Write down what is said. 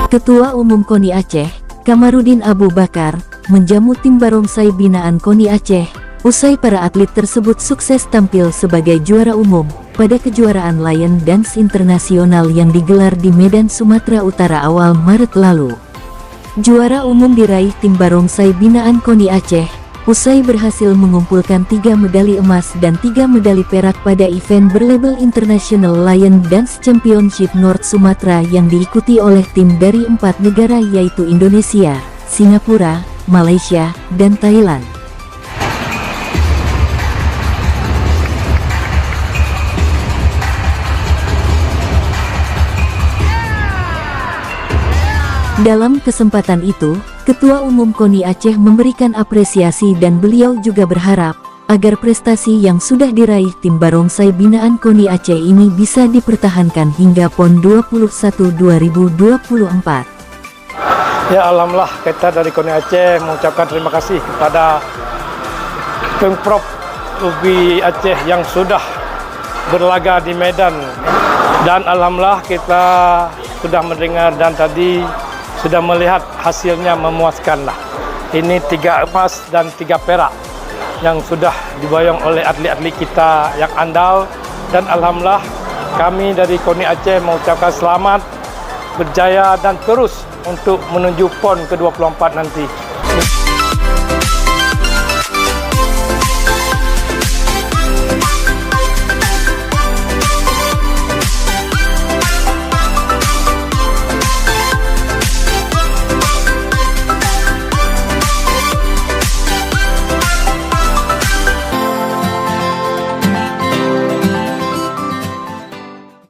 Ketua Umum KONI Aceh, Kamarudin Abu Bakar, menjamu tim barongsai binaan KONI Aceh, usai para atlet tersebut sukses tampil sebagai juara umum pada kejuaraan Lion Dance Internasional yang digelar di Medan, Sumatera Utara awal Maret lalu. Juara umum diraih tim barongsai binaan KONI Aceh, usai berhasil mengumpulkan 3 medali emas dan 3 medali perak pada event berlabel International Lion Dance Championship North Sumatra yang diikuti oleh tim dari 4 negara yaitu Indonesia, Singapura, Malaysia, dan Thailand. Dalam kesempatan itu, Ketua Umum KONI Aceh memberikan apresiasi dan beliau juga berharap agar prestasi yang sudah diraih tim barongsai binaan KONI Aceh ini bisa dipertahankan hingga PON 21 2024. Ya, alhamdulillah kita dari KONI Aceh mengucapkan terima kasih kepada Pemprov UBI Aceh yang sudah berlaga di Medan, dan alhamdulillah kita sudah mendengar dan tadi sudah melihat hasilnya memuaskan lah. Ini 3 emas dan 3 perak yang sudah diboyong oleh atlet-atlet kita yang andal, dan alhamdulillah kami dari KONI Aceh mengucapkan selamat, berjaya dan terus untuk menuju PON ke-24 nanti.